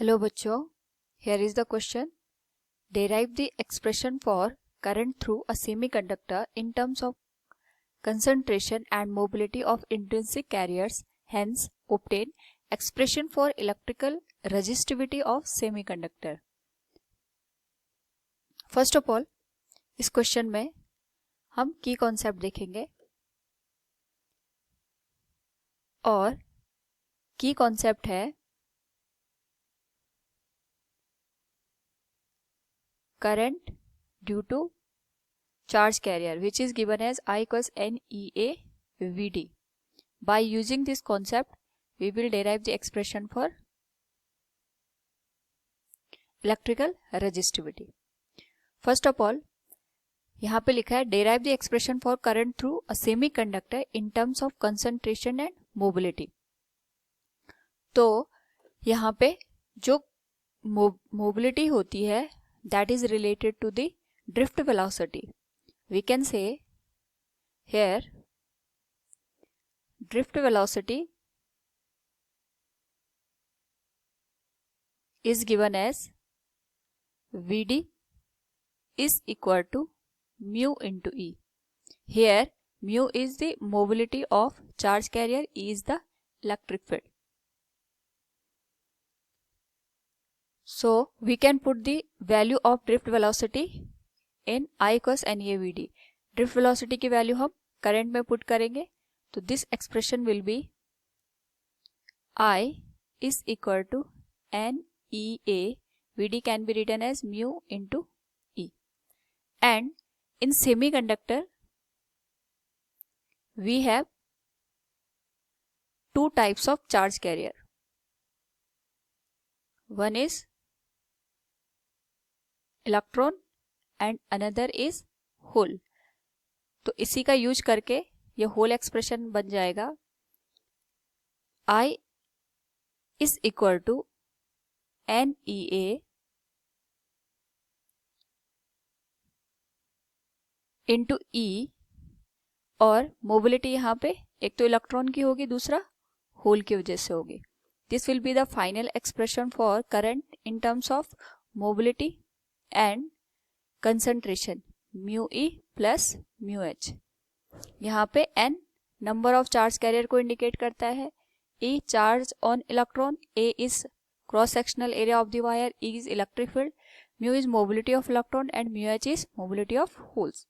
Hello बच्चों, here is the question. Derive the expression for current through a semiconductor in terms of concentration and mobility of intrinsic carriers. Hence, obtain expression for electrical resistivity of semiconductor. First of all, इस question में हम की concept देखेंगे और की concept है current due to charge carrier which is given as I equals NEA VD. By using this concept, we will derive the expression for electrical resistivity. First of all, यहाँ पे लिखा है derive the expression for current through a semiconductor in terms of concentration and mobility. तो यहाँ पे जो mobility होती है that is related to the drift velocity. We can say here drift velocity is given as Vd is equal to mu into E. Here mu is the mobility of charge carrier, E is the electric field. So we can put the value of drift velocity in I equals NEA VD. Drift velocity की value हम current में put करेंगे तो this expression will be I is equal to NEA VD can be written as mu into E. And in semiconductor we have two types of charge carrier. One is electron and another is hole. तो इसी का use करके ये whole expression बन जाएगा I is equal to NEA into E और mobility यहाँ पे एक तो इलेक्ट्रॉन की होगी, दूसरा होल की वजह से होगी. This will be the final expression for current in terms of mobility and concentration mu E plus mu H. यहाँ पे n number of charge carrier को इंडिकेट करता है, E charge on electron, A is cross sectional area of the wire, E is electric field, mu is mobility of electron and mu H is mobility of holes.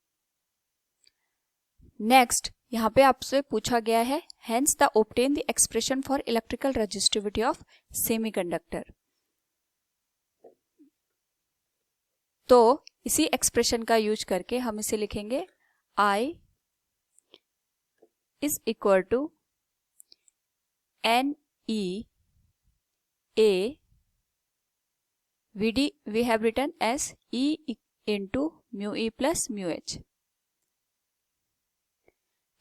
Next यहाँ पे आपसे पूछा गया है hence the obtain the expression for electrical resistivity of semiconductor. तो इसी expression का use करके हम इसे लिखेंगे I is equal to NEA VD we have written as E into mu E plus mu H.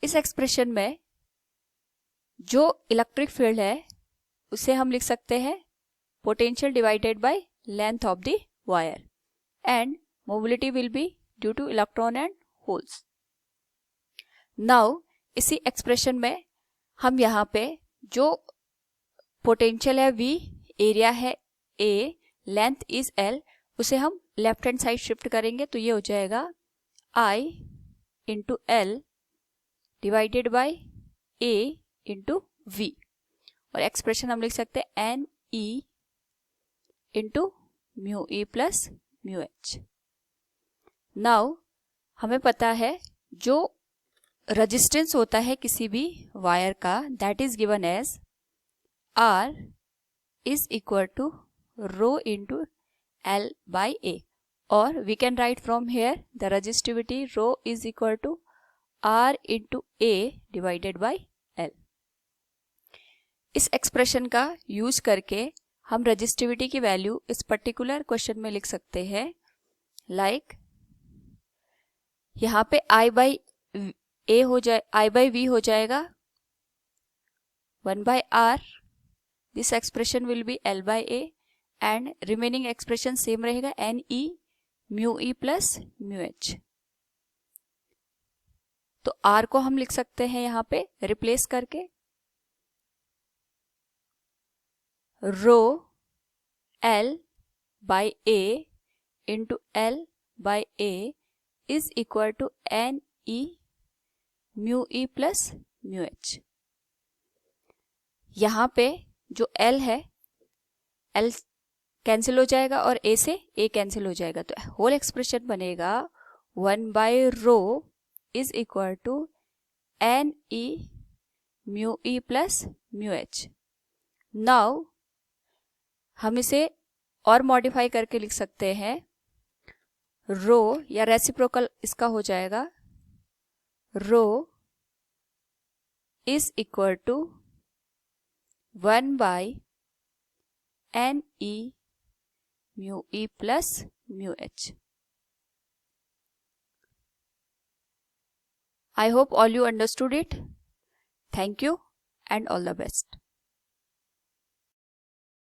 इस एक्सप्रेशन में जो इलेक्ट्रिक फील्ड है उसे हम लिख सकते हैं potential divided by length of the wire and mobility will be due to electron and holes. Now इसी एक्सप्रेशन में हम यहाँ पे जो पोटेंशियल है V, एरिया है A, लेंथ इज L, उसे हम लेफ्ट हैंड साइड शिफ्ट करेंगे तो ये हो जाएगा I into L divided by A into V और एक्सप्रेशन हम लिख सकते हैं NE into mu E plus mu H. Now हमें पता है जो रेजिस्टेंस होता है किसी भी वायर का that is given as R is equal to rho into L by A और we can write from here the resistivity rho is equal to R into A divided by L. इस expression का use करके हम resistivity की value इस particular question में लिख सकते हैं लाइक यहाँ पे I बाई A हो जाए, I बाई V हो जाएगा 1 by R. This expression will be L by A and remaining expression same रहेगा NE mu E plus mu H. तो R को हम लिख सकते हैं यहाँ पे रिप्लेस करके रो L by A into L by A is equal to N E mu E plus mu H। यहाँ पे जो L है, L कैंसिल हो जाएगा और A से A कैंसिल हो जाएगा, तो होल एक्सप्रेशन बनेगा 1 by rho is equal to N E mu E plus mu H. Now हम इसे और मॉडिफाई करके लिख सकते हैं, रो या रेसिप्रोकल इसका हो जाएगा rho is equal to 1 by N E mu E plus mu H. I hope all you understood it. Thank you and all the best.